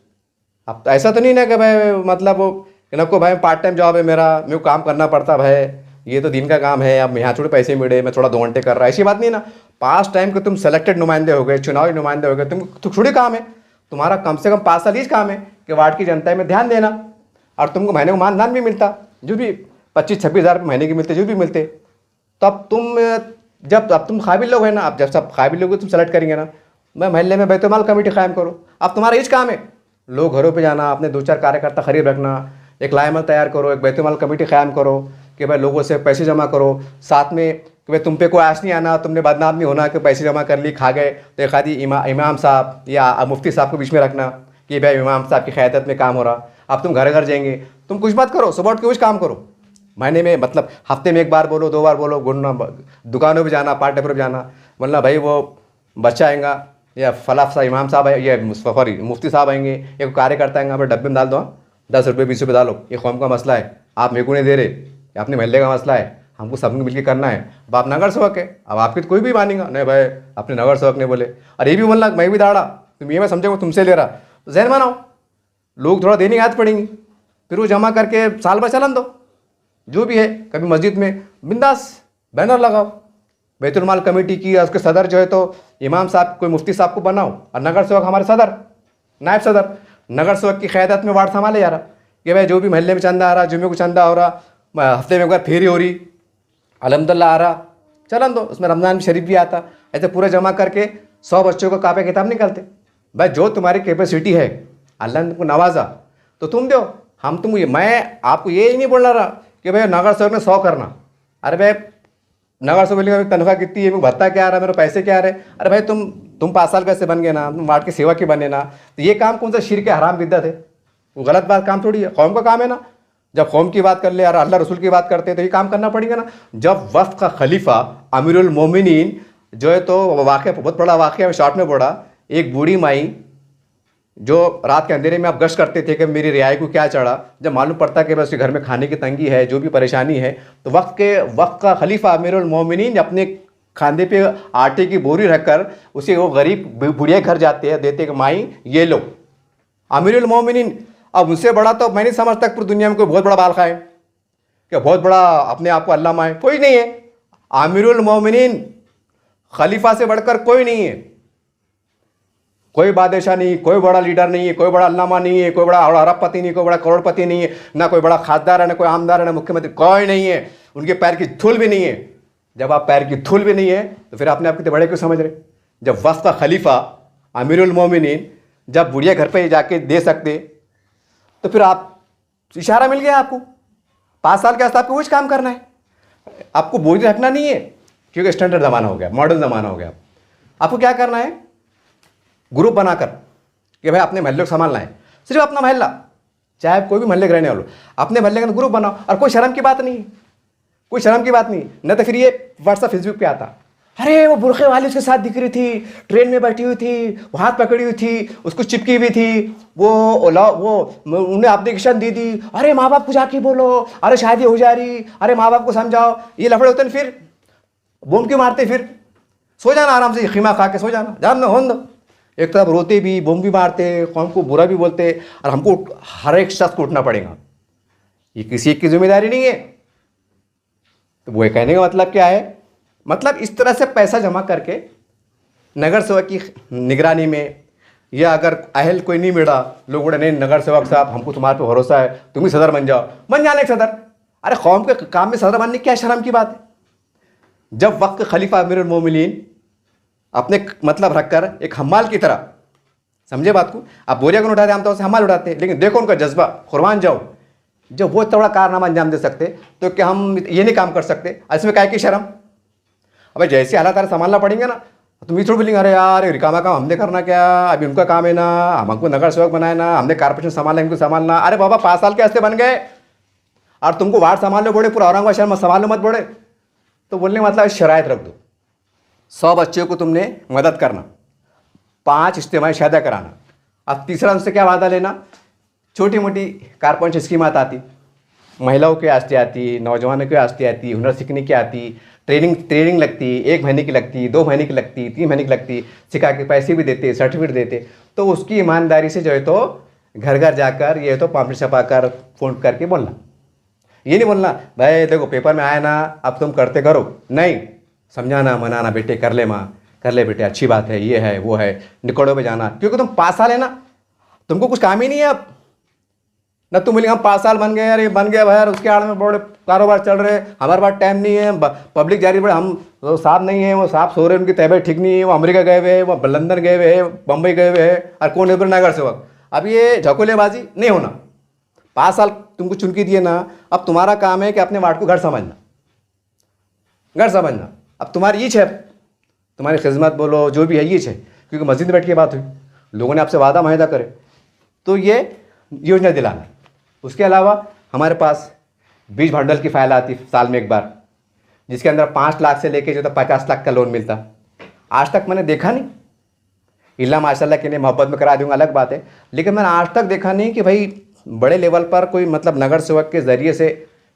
अब ऐसा तो नहीं ना कि भाई मतलब वो कि ना को भाई पार्ट टाइम जॉब है मेरे को काम करना पड़ता भाई, ये तो दिन का काम है, अब यहाँ थोड़े पैसे मिले मैं थोड़ा 2 घंटे कर रहा, ऐसी बात नहीं ना। पास टाइम के तुम सेलेक्टेड नुमाइंदे हो गए, चुनावी नुमाइंदे हो गए, तुम तो थोड़ी काम है तुम्हारा, कम से कम 5 साल ही काम है कि वार्ड की जनता में ध्यान देना, और तुमको महीने को मानधन भी मिलता, जो भी 25-26 हज़ार महीने के मिलते, जो भी मिलते। तो अब तुम जब अब तुम काबिल लोग हैं ना, अब जब सब काबिल लोग तुम सेलेक्ट करेंगे ना, मैं मोहल्ले में बैतुल कमेटी कायम करो। अब तुम्हारा इस काम है लोग घरों पे जाना, अपने 2-4 कार्यकर्ता खरीद रखना, एक लाएमल तैयार करो, एक बैतुल कमेटी कायम करो कि भाई लोगों से पैसे जमा करो, साथ में कि भाई तुम पे कोई आस नहीं आना, तुमने बदनाम नहीं होना कि पैसे जमा कर ली खा गए, तो एक आदि इमाम साहब या मुफ्ती साहब को बीच में रखना कि भाई इमाम साहब की क़यादत में काम हो रहा। अब तुम घर घर जाएंगे, तुम कुछ मत करो, सुबह उठ के कुछ काम करो, महीने में मतलब हफ्ते में 1 बार बोलो, 2 बार बोलो, घूमना, दुकानों पे जाना, पार्ट टाइम पर जाना, बोलना भाई वो बच्चा आएगा या फला सा इमाम साहब है या सॉरी मुफ्ती साहब आएंगे, एक कार्यकर्ता आएंगे, आप डब्बे में डाल दो, 10 रुपये 20 रुपये डालो, ये कौम का मसला है, आप मेरे को नहीं दे रहे, ये अपने मोहल्ले का मसला है, हमको सबको मिलकर करना है। अब आप नगर सेवक है, अब आपकी तो कोई भी मानेगा नहीं भाई अपने नगर सेवक ने बोले, और ये भी बोलना मैं भी दाड़ा, तुम ये मैं समझेगा तुमसे ले रहा, तो जहन बनाओ, लोग थोड़ा देने की आदत पड़ेंगी, फिर वो जमा करके साल भर चलन दो, जो भी है। कभी मस्जिद में बिंदास बैनर लगाओ, बैतुल माल कमेटी की, उसके सदर जो है तो इमाम साहब कोई मुफ्ती साहब को बनाओ, और नगर सेवक हमारे सदर, नायब सदर, नगर सेवक की क़यादत में वार्ड संभाले जा रहा कि भाई जो भी महल्ले में चंदा आ रहा, जुम्मे को चंदा हो रहा, हफ्ते में एक बार फेरी हो रही, अल्हम्दुलिल्लाह आ रहा, चलन दो, उसमें रमज़ान शरीफ भी आता, ऐसे पूरे जमा करके 100 बच्चों को कापे किताब निकलते। भाई जो तुम्हारी कैपेसिटी है, अल्लाह ने तुमको नवाजा तो तुम दो, हम तुम ये, मैं आपको ये नहीं बोल रहा कि भाई नगर सेवक ने 100 करना, अरे भाई नगर सेवक बोलेंगे तनख्वाह कितनी है, भत्ता क्या आ रहा है, मेरे पैसे क्या आ रहे, अरे भाई तुम 5 साल कैसे बन गए ना, तुम वार्ड की सेवा के बने ना, तो ये काम कौन सा शिर्क के हराम बिद्दत है, वो गलत बात काम थोड़ी है, कौम का काम है ना। जब कौम की बात कर ले और अल्लाह रसूल की बात करते हैं तो ये काम करना पड़ेगा ना। जब वफ़ का खलीफा अमीरुल मोमिनीन जो है, तो वाक़या बहुत बड़ा वाक़या में शॉर्ट में पड़ा, एक बूढ़ी माई जो रात के अंधेरे में आप गश्त करते थे कि मेरी रियाई को क्या चढ़ा, जब मालूम पड़ता कि उसके घर में खाने की तंगी है, जो भी परेशानी है, तो वक्त का खलीफा अमीरुल मोमिनीन अपने खांदे पे आटे की बोरी रखकर उसे वो गरीब बुढ़िया घर जाते हैं, देते कि माई ये लो, अमीरुल मोमिनीन। अब उनसे बड़ा तो मैं नहीं समझता पूरी दुनिया में कोई बहुत बड़ा बाल खाए, कि बहुत बड़ा अपने आप को अल्लाह माए, कोई नहीं है। आमिरुल मोमिनीन खलीफा से बढ़कर कोई नहीं है, कोई बादशाह नहीं, कोई बड़ा लीडर नहीं है, कोई बड़ा अल्लामा नहीं है, कोई बड़ा अरबपति नहीं, कोई बड़ा करोड़पति नहीं है, ना कोई बड़ा खासदार है, ना कोई आमदार है, ना मुख्यमंत्री, कोई नहीं है, उनके पैर की धूल भी नहीं है। जब आप पैर की धूल भी नहीं है तो फिर अपने आप कितने बड़े क्यों समझ रहे? जब वफ़ का खलीफा अमीरुल मोमिनीन जब बुढ़िया घर पे जाके दे सकते, तो फिर आप इशारा मिल गया आपको, 5 साल के वास्ते आपको कुछ काम करना है, आपको बोझ रखना नहीं है, क्योंकि स्टैंडर्ड ज़माना हो गया, मॉडर्न ज़माना हो गया। आपको क्या करना है, ग्रुप बनाकर कि भाई अपने मोहल्ले को संभालना है, सिर्फ अपना मोहल्ला, चाहे कोई भी मोहल्ले के रहने वालों, अपने मोहल्ले का ग्रुप बनाओ, और कोई शर्म की बात नहीं है, कोई शर्म की बात नहीं। न तो फिर ये व्हाट्सएप फेसबुक पे आता, अरे वो बुरखे वाली उसके साथ दिख रही थी, ट्रेन में बैठी हुई थी, वो हाथ पकड़ी हुई थी, उसको चिपकी हुई थी, वो उन्हें एप्लीकेशन दी दी, अरे माँ बाप को जाके बोलो, अरे शादी हो जा रही, अरे माँ बाप को समझाओ, ये लफड़े होते हैं। फिर बूम क्यों मारते? फिर सो जाना आराम से, खीमा खा के सो जाना, जान होन दो। एक तरफ रोते भी, बूम भी मारते, कौम को बुरा भी बोलते, और हमको हर एक शख्स को उठना पड़ेगा, ये किसी एक की जिम्मेदारी नहीं है। तो वो कहने का मतलब क्या है? मतलब इस तरह से पैसा जमा करके नगर सेवक की निगरानी में, या अगर अहल कोई नहीं मिला, लोग बोले नहीं नगर सेवक साहब हमको तुम्हारे पे भरोसा है, तुम ही सदर बन जाओ, बन जाने एक सदर। अरे कौम के काम में सदर बनने क्या शर्म की बात है? जब वक्त खलीफा अमीरुल मोमिनीन अपने मतलब रखकर एक हम्माल की तरह, समझे बात को, आप बोरिया को उठाते, आमतौर से हम्माल उठाते, लेकिन देखो उनका जज्बा, कुर्बान जाओ, जब वो तोड़ा कारनामा अंजाम दे सकते तो क्या हम ये नहीं काम कर सकते? इसमें काय की शर्म? अबे जैसे हालात तारे संभालना पड़ेंगे ना, तुम ये थोड़ी बोलेंगे अरे यार रिकामा काम हमने करना क्या, अभी उनका काम है ना, हमको नगर सेवक बनाए ना, हमने कारपोरेशन संभाला, इनको संभालना। अरे बाबा 5 साल के हस्ते बन गए और तुमको वार्ड संभाल लो बोले, पूरा औरंगाबाद शहर में संभाल लो मत बोले, तो बोलने का मतलब शराइत रख दो, 100 बच्चों को तुमने मदद करना, 5 इज्तिमाई शादा कराना। अब तीसरा उनसे क्या वादा लेना? छोटी मोटी कारपोरेशन स्कीम आती, महिलाओं की आस्ती आती, नौजवानों की आस्ती आती, हुनर सीखने की आती, ट्रेनिंग लगती, 1 महीने की लगती, 2 महीने की लगती, 3 महीने की लगती, सिखा के पैसे भी देते, सर्टिफिकेट देते। तो उसकी ईमानदारी से जो है तो घर घर जाकर ये तो पॉम्पलेट छपा कर फ़ोन करके बोलना। ये नहीं बोलना भाई देखो पेपर में आया ना, अब तुम करते करो, नहीं, समझाना मनाना, बेटे कर ले माँ, कर ले बेटे, अच्छी बात है, ये है वो है, निकड़ों में जाना, क्योंकि तुम 5 साल है ना, तुमको कुछ काम ही नहीं है अब ना। तुम बोले हम 5 साल बन गए यार, ये बन गया भाई यार, उसके आड़ में बड़े कारोबार चल रहे हैं, हमारे पास टाइम नहीं है, पब्लिक जा रही है, हम वो साहब नहीं है, वो साहब सो रहे हैं, उनकी तबीयत ठीक नहीं है, वो अमेरिका गए हुए हैं, वो लंदन गए हुए हैं, बम्बई गए हुए हैं, और कौन है नगर सेवक। अब ये झकोलेबाजी नहीं होना। 5 साल तुमको चुनकी दिए ना, अब तुम्हारा काम है कि अपने वार्ड को घर समझना, घर समझना। अब तुम्हारी ईच है, तुम्हारी खिदमत बोलो जो भी है ईच है, क्योंकि मस्जिद में बैठ के बात हुई, लोगों ने आपसे वादा माहिदा करे, तो ये योजना दिलाना। उसके अलावा हमारे पास बीज भंडल की फाइल आती साल में एक बार, जिसके अंदर 5 लाख से लेके जो था 50 लाख का लोन मिलता। आज तक मैंने देखा नहीं, इल्ला माशाल्लाह के लिए मोहब्बत में करा दूंगा अलग बात है, लेकिन मैंने आज तक देखा नहीं कि भाई बड़े लेवल पर कोई मतलब नगर सेवक के ज़रिए से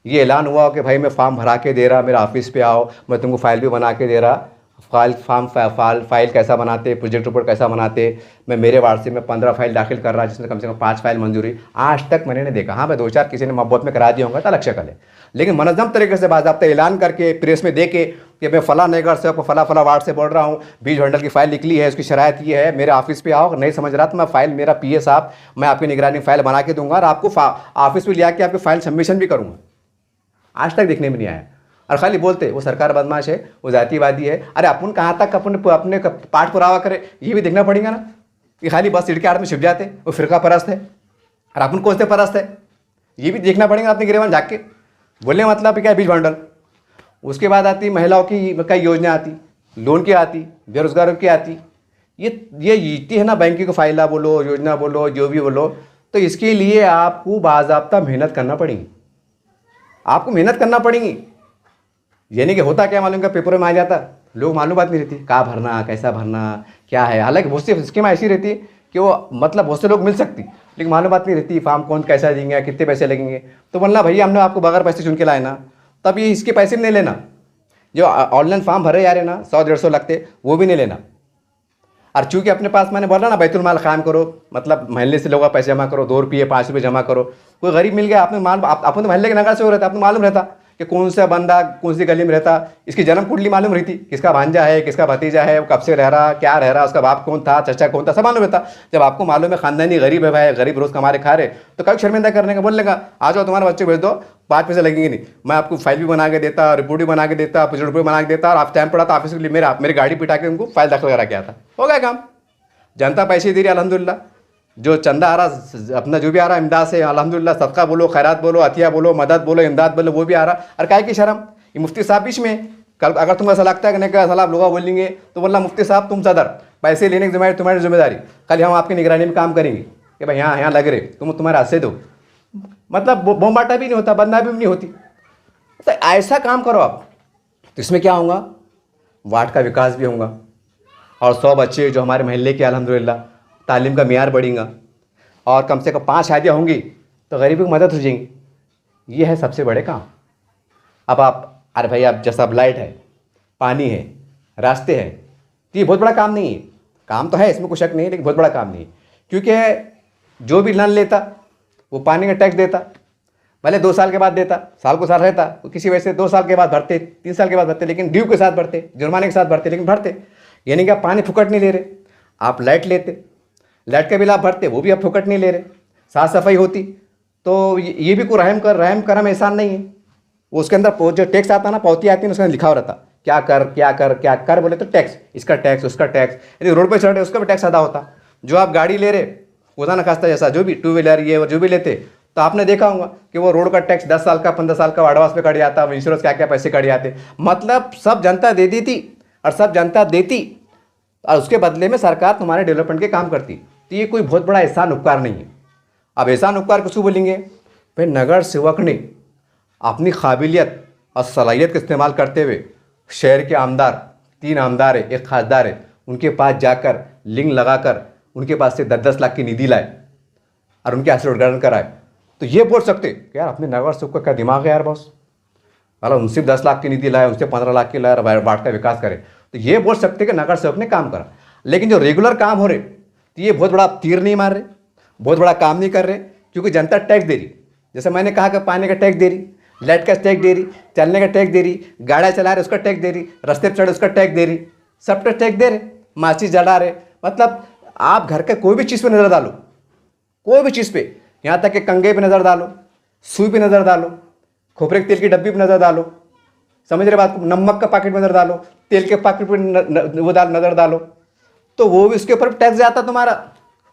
ये ऐलान हुआ कि भाई मैं फॉर्म भरा के दे रहा, मेरा ऑफिस पे आओ, मैं तुमको फाइल भी बना के दे रहा। फाइल कैसा बनाते, प्रोजेक्ट रिपोर्ट कैसा बनाते, मैं मेरे वार्ड से मैं 15 फाइल दाखिल कर रहा, जिसमें कम से कम 5 फाइल मंजूरी, आज तक मैंने नहीं देखा। हाँ भाई 2-4 किसी ने मोहब्बत में करा दिया होगा तो अलग शक्ल है, लेकिन मनज़्ज़म तरीके से बाज़ाब्ता ऐलान करके प्रेस में दे के कि मैं फ़लाँ नगर से फ़ला वार्ड से बोल रहा हूँ, बीज भंडल की फ़ाइल निकली है, उसकी शरायत ये है, मेरे ऑफिस पे आओ, नहीं समझ रहा तो मैं फ़ाइल, मेरा पीए साहब, मैं आपकी निगरानी फ़ाइल बना के दूंगा और आपको ऑफिस में ले आके आपकी फ़ाइल सबमिशन भी करूँगा। आज तक देखने में नहीं आया। और खाली बोलते वो सरकार बदमाश है, वो जातिवादी है। अरे अपन कहाँ तक अपने पाठ पुरावा करे, ये भी देखना पड़ेगा ना, कि खाली बस सिड़ के आड़ में छिप जाते वो फ़िरका परस्त है और अपन कौन से परस्त है, ये भी देखना पड़ेगा अपने गिरेबान झाँक के। बोलने मतलब क्या है बीज भंडल। उसके बाद आती महिलाओं की कई योजना आती, लोन की आती, बेरोजगारों की आती। ये जीती है ना, बैंकिंग को फाइला बोलो, योजना बोलो, जो भी बोलो, तो इसके लिए आपको बाज़ाब्ता मेहनत करना पड़ेगी, आपको मेहनत करना पड़ेगी। यानी कि होता क्या मालूम का पेपर में आ जाता, लोग मालूम बात नहीं रहती कहाँ भरना, कैसा भरना, क्या है। हालांकि बहुत सी स्कीम ऐसी रहती है कि वो मतलब बहुत से लोग मिल सकती, लेकिन मालूम बात नहीं रहती फॉर्म कौन कैसा देंगे, कितने पैसे लगेंगे। तो बोलना भैया हमने आपको बगैर पैसे चुन के लाए ना, तब ये इसके पैसे भी नहीं लेना। जो ऑनलाइन फॉर्म भरे जा रहे ना 100-150 लगते, वो भी नहीं लेना। और चूँकि अपने पास मैंने बोला ना बैतुल माल कायम करो, मतलब महल्ले से लोगों का पैसे जमा करो, 2 रुपये 5 रुपये जमा करो। कोई गरीब मिल गया, आपने अपन तो महल्ले के नगर से हो रहता, आपको मालूम रहता कि कौन सा बंदा कौन सी गली में रहता, इसकी जन्म कुंडली मालूम रहती, किसका भांजा है, किसका भतीजा है, वो कब से रह रहा, क्या रह रहा, उसका बाप कौन था, चचा कौन था, सब मालूम रहता। जब आपको मालूम है खानदानी गरीब है भाई, गरीब रोज़ कमा रहे खा रहे, तो कभी शर्मिंदा करने का बोलने का, आ जाओ तुम्हारे बच्चे भेज दो, 5 पैसे लगेंगे नहीं, मैं आपको फाइल भी बना के देता, रिपोर्ट भी बना के देता, प्रोजेक्ट भी बना के देता, और आप टाइम पड़ा था ऑफिस के लिए मेरी गाड़ी पिटा के उनको फाइल दाखिल करा के आता, हो गया काम। जनता पैसे दे रही अल्हम्दुलिल्लाह, जो चंदा आ रहा अपना जो भी आ रहा इमदाद से अल्हम्दुलिल्लाह, सदका बोलो, खैरात बोलो, अतिया बोलो, मदद बोलो, इमदाद बोलो, वो भी आ रहा। और काहे की शर्म, ये मुफ्ती साहब बीच में, कल अगर तुमको ऐसा लगता है कि नहीं का सलाह लोग बोलेंगे तो बोलना मुफ्ती साहब तुम सदर, पैसे लेने की तुम्हारी जिम्मेदारी, कल हम आपकी निगरानी में काम करेंगे कि भाई यहाँ लग रहे, तुम तुम्हारे हाथ से दो। मतलब बोमबाटा भी नहीं होता, बदनामी भी नहीं होती। तो ऐसा काम करो आप, तो इसमें क्या होगा, वार्ड का विकास भी होगा, और 100 बच्चे जो हमारे महल्ले के अल्हम्दुलिल्लाह तालीम का मियार बढ़ेगा, और कम से कम 5 शादियाँ होंगी तो गरीबों की मदद हो जाएंगी। ये है सबसे बड़े काम। अब आप अरे भाई आप जैसा अब लाइट है, पानी है, रास्ते हैं, तो ये बहुत बड़ा काम नहीं है। काम तो है, इसमें कोई शक नहीं है, लेकिन बहुत बड़ा काम नहीं है, क्योंकि जो भी लोन लेता वो पानी का टैक्स देता, भले 2 साल के बाद देता, साल को साल रहता, तो किसी वजह से 2 साल के बाद भरते, 3 साल के बाद भरते, लेकिन ड्यू के साथ भरते, जुर्माने के साथ भरते, लेकिन भरते। यानी कि आप पानी फुकट नहीं ले रहे, आप लाइट लेते, लाइट का बिल आप भरते, वो भी आप फुकट नहीं ले रहे। साफ़ सफाई होती तो ये भी कोई रहम करम एहसान नहीं है। वो उसके अंदर जो टैक्स आता ना, पावती आती है, उसके अंदर लिखा हुआ रहता क्या कर क्या कर क्या कर, बोले तो टैक्स, इसका टैक्स, उसका टैक्स, यदि रोड पर चढ़ रहे उसका भी टैक्स अदा होता। जो आप गाड़ी ले रहे खुदा न खास्ता जैसा जो भी 2 व्हीलर ये वो जो भी लेते, तो आपने देखा होगा कि वो रोड का टैक्स 10 साल का 15 साल का एडवांस पे कट जाता, इंश्योरेंस क्या क्या पैसे कट जाते। मतलब सब जनता दे दी थी और सब जनता देती, और उसके बदले में सरकार तुम्हारे डेवलपमेंट के काम करती। तो ये कोई बहुत बड़ा एहसान उपकार नहीं है। अब एहसान उपकार किसको बोलेंगे भाई, नगर सेवक ने अपनी काबिलियत और सलाहियत का इस्तेमाल करते हुए शहर के आमदार, 3 आमदार है, 1 खासदार है, उनके पास जाकर लिंक लगाकर उनके पास से 10-10 लाख की निधि लाए और उनके हाथ से उद्घाटन कराए, तो ये बोल सकते कि यार अपने नगर सेवक का क्या दिमाग है यार बॉस, मतलब उनसे 10 लाख की निधि लाए, उनसे 15 लाख की लाए, वार्ड का विकास करे, तो ये बोल सकते कि नगर सेवक ने काम करा। लेकिन जो रेगुलर काम हो रहे, तो ये बहुत बड़ा तीर नहीं मार रहे, बहुत बड़ा काम नहीं कर रहे, क्योंकि जनता टैक्स दे रही। जैसे मैंने कहा कि पानी का टैक्स दे रही, लाइट का टैक्स दे रही, चलने का टैक्स दे रही, गाड़ियाँ चला रहे उसका टैक्स दे रही, रस्ते पर चढ़े उसका टैक्स दे रही, सब पे टैक्स दे रहे, माचिस जला रहे। मतलब आप घर के कोई भी चीज़ पे नज़र डालो, कोई भी चीज़ पे, यहाँ तक कि कंघे पे नज़र डालो, सुई पे नज़र डालो, खोपरे के तेल की डब्बी पे नज़र डालो, समझ रहे बात को, नमक का पैकेट नज़र डालो, तेल के पैकेट पे वो नज़र डालो, तो वो भी उसके ऊपर टैक्स जाता तुम्हारा।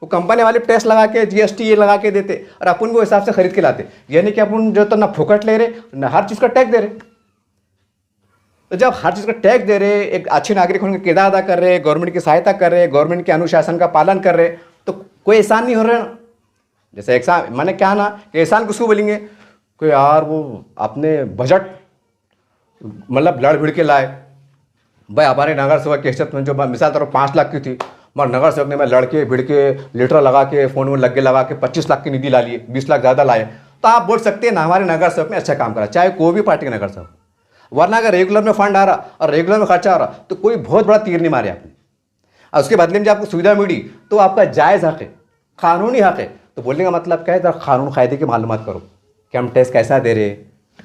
वो कंपनी वाले टैक्स लगा के जीएसटी ये लगा के देते, और अपन वो हिसाब से खरीद के लाते। यानी कि अपन जो तो ना फुकट ले रहे ना हर चीज़ का टैक्स दे रहे। तो जब हर चीज़ का टैक्स दे रहे, एक अच्छे नागरिक होने का किरदार अदा कर रहे, गवर्नमेंट की सहायता कर रहे, गवर्नमेंट के अनुशासन का पालन कर रहे, तो कोई एहसान नहीं हो रहा ना। जैसे एहसान मैंने क्या ना कि एहसान किसको बोलेंगे, कोई यार वो अपने बजट मतलब लड़ भिड़ के लाए। भाई हमारे नगर सेवक की हैसियत में जो मिसाल तरह 5 लाख की थी, मगर नगर सेवक ने मैं लड़के भिड़ के लीटर लगा के फ़ोन में लगा के 25 लाख की निधि ला लिए, 20 लाख ज़्यादा लाए, तो आप बोल सकते हैं ना हमारे नगर सेवक ने अच्छा काम करा, चाहे कोई भी पार्टी का नगर सेवक। वरना अगर रेगुलर में फंड आ रहा और रेगुलर में खर्चा आ रहा, तो कोई बहुत बड़ा तीर नहीं मारे आपने, और उसके बदले में जब आपको सुविधा मिली तो आपका जायज़ हक है, कानूनी हक है। तो बोलने का मतलब क्या है, जरा कानून कायदे की मालूमात करो कि हम टैक्स कैसा दे रहे,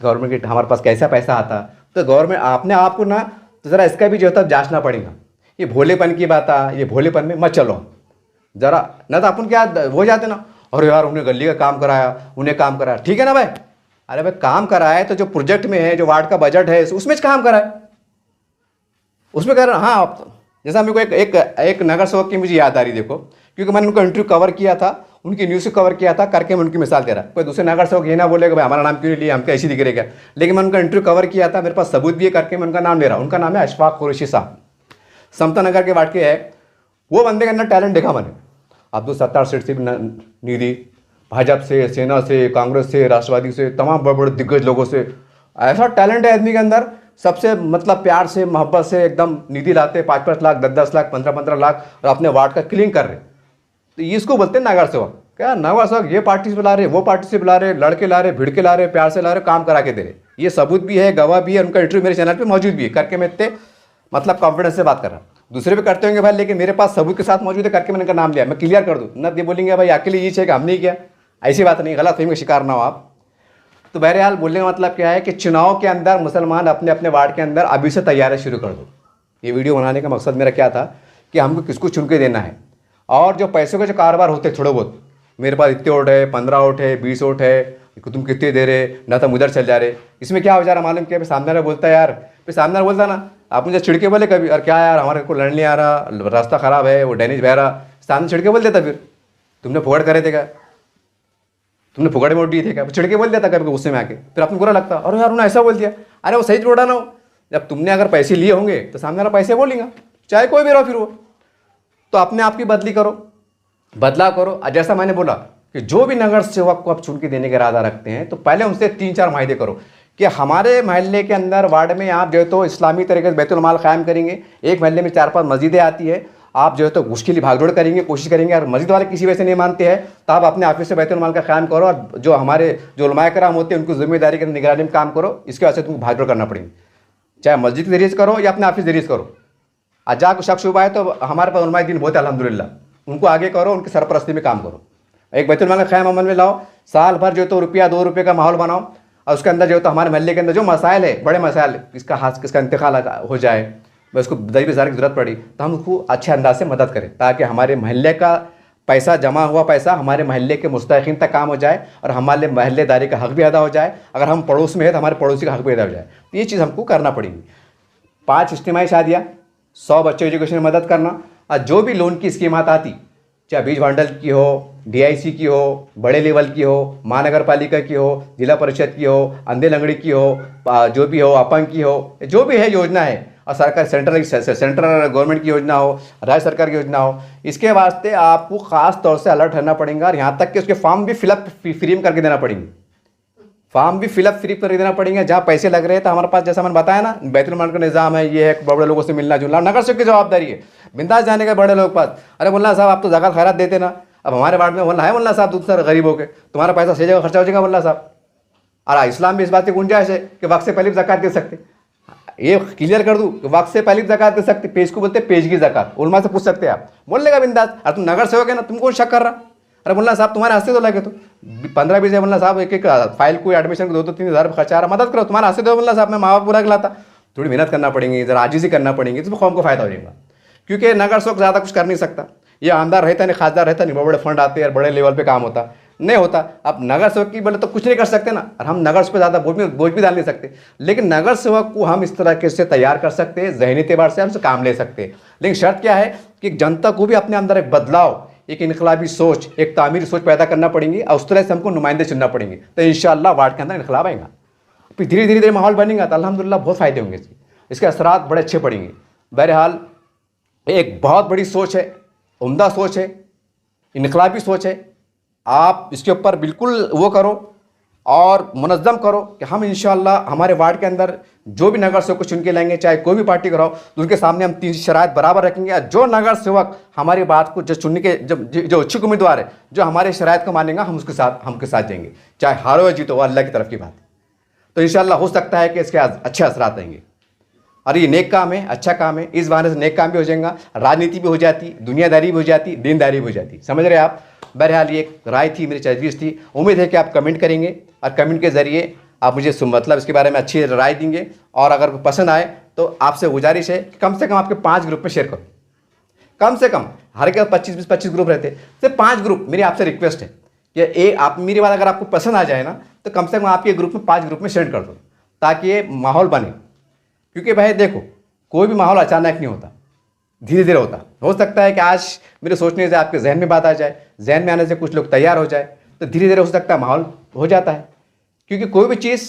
गवर्नमेंट के हमारे पास कैसा पैसा आता। तो गवर्नमेंट आपने आपको ना तो ज़रा इसका भी जो है जांचना पड़ेगा। ये भोलेपन की बात है, ये भोलेपन में मत चलो ज़रा, ना तो अपन क्या हो जाते ना, अरे यार उन्हें गली का काम कराया, उन्हें काम कराया, ठीक है ना भाई, अरे भाई काम कराया है तो जो प्रोजेक्ट में है, जो वार्ड का बजट है उसमें काम कराए, उसमें कह रहा। हाँ आप जैसा मेरे को एक नगर सेवक की मुझे याद आ रही, देखो क्योंकि मैंने उनका इंटरव्यू कवर किया था, उनकी न्यूज़ से कवर किया था करके मैं उनकी मिसाल दे रहा। कोई दूसरे नगर सेवक ये ना बोलेगा भाई हमारा नाम क्यों नहीं लिया, हमको ऐसी दिख रही है, लेकिन मैं उनका इंटरव्यू कवर किया था, मेरे पास सबूत भी है करके मैं उनका नाम ले रहा हूँ। उनका नाम है अशफाक कुरैशी साहब, समता नगर के वार्ड के है। वो बंदे के अंदर टैलेंट देखा मैंने। अब्दुल सत्तार सेठ से भी निधि, भाजपा से, सेना से, कांग्रेस से, राष्ट्रवादी से, तमाम बड़े बड़े दिग्गज लोगों से ऐसा टैलेंट है आदमी के अंदर, सबसे मतलब प्यार से मोहब्बत से एकदम निधि लाते, 5-5 लाख, 10-10 लाख, 15-15 लाख, और अपने वार्ड का क्लीन कर रहे। तो इसको बोलते हैं नगर सेवक। क्या नगर सेवक, ये पार्टी से बुला रहे, वो पार्टी से बुला रहे, लड़के ला रहे, भिड़ के ला रहे, प्यार से ला रहे, काम करा के दे रहे। ये सबूत भी है, गवाह भी है, उनका इंटरव्यू मेरे चैनल पे मौजूद भी है करके मैं इतने मतलब कॉन्फिडेंस से बात कर रहा हूँ। दूसरे भी करते होंगे भाई, लेकिन मेरे पास सबूत के साथ मौजूद है करके मैंने उनका नाम लिया, मैं क्लियर कर दूँ ना। ये बोलेंगे भाई अकेले ये चाहिए, हम नहीं किया, ऐसी बात नहीं, गलत फहमी का शिकार ना हो आप। तो बहरहाल बोलने का मतलब क्या है कि चुनाव के अंदर मुसलमान अपने अपने वार्ड के अंदर अभी से तैयारी शुरू कर दो। ये वीडियो बनाने का मकसद मेरा क्या था कि हमको किसको चुन के देना है, और जो पैसों के जो कारोबार होते हैं थोड़े बहुत, मेरे पास इतने वोट है, 15 वोट है, 20 वोट है, तुम कितने दे रहे ना, तो उधर चल जा रहे, इसमें क्या हो जा रहा मालूम क्या, सामने वाला बोलता है यार, फिर सामने वाला बोलता ना, आप मुझे छिड़के बोले कभी, और क्या यार हमारे को लड़ नहीं आ रहा, रास्ता ख़राब है, वो डैमेज बह रहा, सामने छिड़के बोल देता, फिर तुमने फोगड़ करे थे क्या, तुमने फुगड़े में दिए थे क्या, छिड़के बोल देता कभी गुस्से में आके, फिर आपको बुरा लगता, अरे यार उन्होंने ऐसा बोल दिया, अरे वो सही जोड़ा ना हो। जब तुमने अगर पैसे लिए होंगे तो सामने वाला पैसे बोलेगा, चाहे कोई भी रहो फिर वो। तो अपने आप की बदली करो, बदलाव करो। जैसा मैंने बोला कि जो भी नगर सेवक को आप चुन के देने का इरादा रखते हैं, तो पहले उनसे 3-4 मायदे करो कि हमारे महल्ले के अंदर वार्ड में आप जो है तो इस्लामी तरीके से बैतुल माल कायम करेंगे, एक महल्ले में 4-5 मस्जिदें आती है, आप जो है तो उसके लिए भागदौड़ करेंगे, कोशिश करेंगे। अगर मस्जिद वाले किसी वजह से नहीं मानते हैं तो आप अपने ऑफिस से बैतुल माल का क़याम करो, और जो हमारे जो उलमाए कराम होते हैं उनको जिम्मेदारी की निगरानी में काम करो। इसके वजह से तुमको भागदौड़ करना पड़ेगी, चाहे मस्जिद के जरिए से करो या अपने ऑफिस के जरिए से करो। आज जाकर शक शुबा है तो हमारे पास उलमाए दिन बहुत है अल्हम्दुलिल्लाह, उनको आगे करो, उनकी सरपरस्ती में काम करो, एक बैतुल माल का क़याम अमल में लाओ, साल भर जो तो ₹1-2 का माहौल बनाओ, और उसके अंदर जो तो हमारे महल्ले के अंदर जो मसाइल है, बड़े मसाइल, किसका हाथ किसका इंतकाल हो जाए, बस उसको दही बेजार की जरूरत पड़ी तो हम उसको अच्छे अंदाज से मदद करें, ताकि हमारे महल्ले का पैसा, जमा हुआ पैसा हमारे महल्ले के मुस्तहिक़ीन तक काम हो जाए, और हमारे महल्लेदारी का हक़ भी अदा हो जाए। अगर हम पड़ोस में है तो हमारे पड़ोसी का हक़ भी अदा हो जाए। तो ये चीज़ हमको करना पड़ेगी। 5 इज्तिमाई शादियाँ, 100 बच्चों एजुकेशन में मदद करना, और जो भी लोन की स्कीमात आती, चाहे बीज भांडल की हो, DIC की हो, बड़े लेवल की हो, महानगर पालिका की हो, जिला परिषद की हो, अंधे लंगड़ी की हो, जो भी हो, अपंग की हो, जो भी है योजना है, और सरकार सेंट्रल गवर्नमेंट की योजना हो, राज्य सरकार की योजना हो, इसके वास्ते आपको ख़ास तौर से अलर्ट रहना पड़ेगा। और यहाँ तक कि उसके फॉर्म भी फिलअप फ्री में करके देना पड़ेंगे, फॉर्म भी फिलअप फ्री कर देना पड़ेंगे। जहाँ पैसे लग रहे हैं तो हमारे पास, जैसा मैंने बताया ना, बैतुल माल का निज़ाम है, ये है, बड़े लोगों से मिलना जुलना, नगर सेवक की जवाबदारी है, बिंदास जाने का बड़े लोग के पास, अरे बोलना साहब आप तो ज़कात खैरात देते ना, अब हमारे वार्ड में मौलाना है, मौलाना साहब दूसरे गरीबों के, तुम्हारा पैसा सही जगह खर्चा हो जाएगा मौलाना साहब। और इस्लाम में इस बात की गुंजाइश है कि वक्त से पहले ज़कात दे सकते, ये क्लियर कर दूँ कि वक्त से पहले ज़कात दे सकते, पेज को बोलते हैं पेज की ज़कात। उलमा से पूछ सकते हैं आप, बोल लेगा बिंदास। और तुम नगर सेवक है ना, तुम कौन शक कर रहा? अरे मौलाना साहब तुम्हारे हंसते तो लगे, तो 15-20 मौलाना साहब एक फाइल को एडमिशन को 2-3 हज़ार खर्चा आ रहा, मदद करो, तुम्हारा हंसते दो मौलाना साहब, मैं माँ बाप पूरा खिलाता। थोड़ी मेहनत करना पड़ेगी, जरा आजिज़ी करना पड़ेगी, तो कौम को फायदा हो जाएगा। क्योंकि नगर सेवक ज़्यादा कुछ कर नहीं सकता, ये आमदार रहता नहीं, खासदार रहता नहीं, बड़े फंड आते हैं, बड़े लेवल पे काम होता नहीं होता। अब नगर सेवक की बोले तो कुछ नहीं कर सकते ना, और हम नगर पे ज़्यादा बोझ भी डाल नहीं सकते। लेकिन नगर सेवक को हम इस तरह से तैयार कर सकते हैं, ज़हनी एतबार से हमसे काम ले सकते हैं। लेकिन शर्त क्या है कि जनता को भी अपने अंदर एक बदलाव, एक इनकलाबी सोच, एक तामीरी सोच पैदा करना पड़ेंगी, और उस तरह से हमको नुमाइंदे चुनना पड़ेंगे। तो इंशाअल्लाह वार्ड के अंदर इनकलाब आएगा, फिर धीरे धीरे माहौल बनेगा, तो अल्हम्दुलिल्लाह बहुत फ़ायदे होंगे इसके असरात बड़े अच्छे पड़ेंगे। बहरहाल एक बहुत बड़ी सोच है, उम्दा सोच है, इनकलाबी सोच है। आप इसके ऊपर बिल्कुल वो करो और मुनज़्ज़म करो कि हम इंशाअल्लाह हमारे वार्ड के अंदर जो भी नगर सेवक को चुन के लाएंगे, चाहे कोई भी पार्टी का हो, तो उनके सामने हम 3 शराइत बराबर रखेंगे। और जो नगर सेवक हमारी बात को जो चुनने के जो इच्छुक उम्मीदवार है, जो हमारे शराइत को मानेंगे, हम उसके साथ जाएंगे, चाहे हारो या जीतो, वो अल्लाह की तरफ की बात है। तो इंशाअल्लाह हो सकता है कि इसके अच्छे असरात आएंगे। और ये नेक काम है, अच्छा काम है, इस बहाने से नेक काम भी हो जाएगा, राजनीति भी हो जाती, दुनियादारी भी हो जाती, दीनदारी भी हो जाती। समझ रहे आप? बहरहाल ये एक राय थी, मेरी तजवीज़ थी। उम्मीद है कि आप कमेंट करेंगे और कमेंट के ज़रिए आप मुझे मतलब इसके बारे में अच्छी राय देंगे। और अगर पसंद आए तो आपसे गुजारिश है कि कम से कम आपके 5 ग्रुप में शेयर करो, कम से कम। हर के 25 ग्रुप रहते, सिर्फ 5 ग्रुप। मेरी आपसे रिक्वेस्ट है कि आप मेरी बात अगर आपको पसंद आ जाए ना, तो कम से कम आपके ग्रुप में 5 ग्रुप में शेयर कर दो, ताकि ये माहौल बने। क्योंकि भाई देखो, कोई भी माहौल अचानक नहीं होता, धीरे धीरे होता। हो सकता है कि आज मेरे सोचने से आपके जहन में बात आ जाए, जहन में आने से कुछ लोग तैयार हो जाए, तो धीरे धीरे हो सकता है माहौल हो जाता है। क्योंकि कोई भी चीज़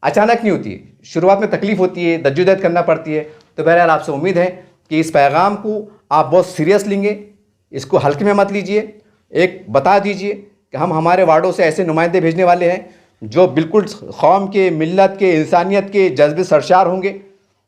अचानक नहीं होती है, शुरुआत में तकलीफ़ होती है, जद्दोजहद करना पड़ती है। तो बहरहाल आपसे उम्मीद है कि इस पैगाम को आप बहुत सीरियस लेंगे, इसको हल्के में मत लीजिए। एक बता दीजिए कि हम हमारे वार्डों से ऐसे नुमाइंदे भेजने वाले हैं जो बिल्कुल कौम के, मिल्लत के, इंसानियत के जज्बे सरशार होंगे,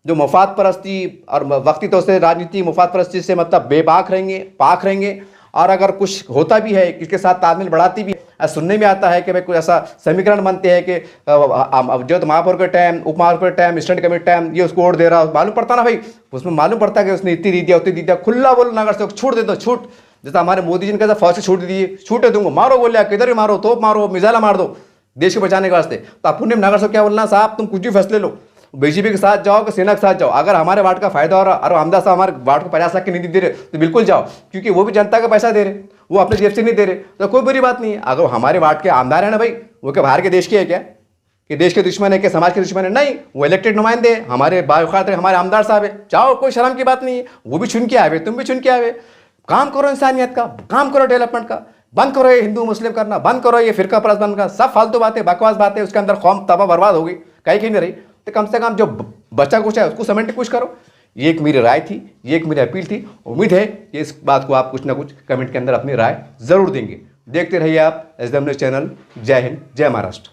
जो मफाद परस्ती और वक्ती तौर से राजनीति मफाद परस्ती से मतलब बेबाक रहेंगे, पाक रहेंगे। और अगर कुछ होता भी है, इसके साथ तालमेल बढ़ाती भी है। सुनने में आता है कि भाई कोई ऐसा समीकरण बनते हैं कि जो तो महापौर के टाइम, उप महापौर के टाइम, स्टैंड कमेटी टाइम, ये उसको वोट दे रहा, मालूम पड़ता ना भाई, उसमें मालूम पड़ता है कि उसने इतनी दी दिया, उतनी दी दिया। खुला बोलो नगर से छूट दे दो, छूट। जैसा हमारे मोदी जी ने कहा फौज से छूट दी, छूटे दूंगा, मारो बोले, किधर भी मारो, तोप मारो, मिसाइल मार दो देश को बचाने के वास्ते। तो अपने नगर से क्या बोलना, साहब तुम कुछ भी फैसले लो, बीजेपी के साथ जाओ कि सेना के साथ जाओ। अगर हमारे वार्ड का फायदा हो रहा और आमदार साहब हमारे वार्ड को 50 लाख की निधि दे रहे, तो बिल्कुल जाओ, क्योंकि वो भी जनता का पैसा दे रहे, वो अपने जेब से नहीं दे रहे, तो कोई बुरी बात नहीं है। अगर हमारे वार्ड के आमदार है ना भाई, वो क्या बाहर के देश के है क्या, कि देश के दुश्मन है, कि समाज के दुश्मन है? नहीं, वो इलेक्टेड नुमाइंदे हमारे बावखात हमारे आमदार साहब है। जाओ, कोई शर्म की बात नहीं है, वो भी चुन के आए, तुम भी चुन के आए। काम करो इंसानियत का, काम करो डेवलपमेंट का, बंद करो ये हिंदू मुस्लिम करना, बंद करो ये फिरका परस्त बनना, सब फालतू बातें, बकवास बातें। उसके अंदर कौम तबाह बर्बाद होगी, कहीं नहीं रही। तो कम से कम जो बचा कुछ है उसको समेटने की कोशिश करो। ये एक मेरी राय थी, ये एक मेरी अपील थी। उम्मीद है कि इस बात को आप कुछ ना कुछ कमेंट के अंदर अपनी राय ज़रूर देंगे। देखते रहिए आप SW न्यूज़ चैनल। जय हिंद, जय महाराष्ट्र।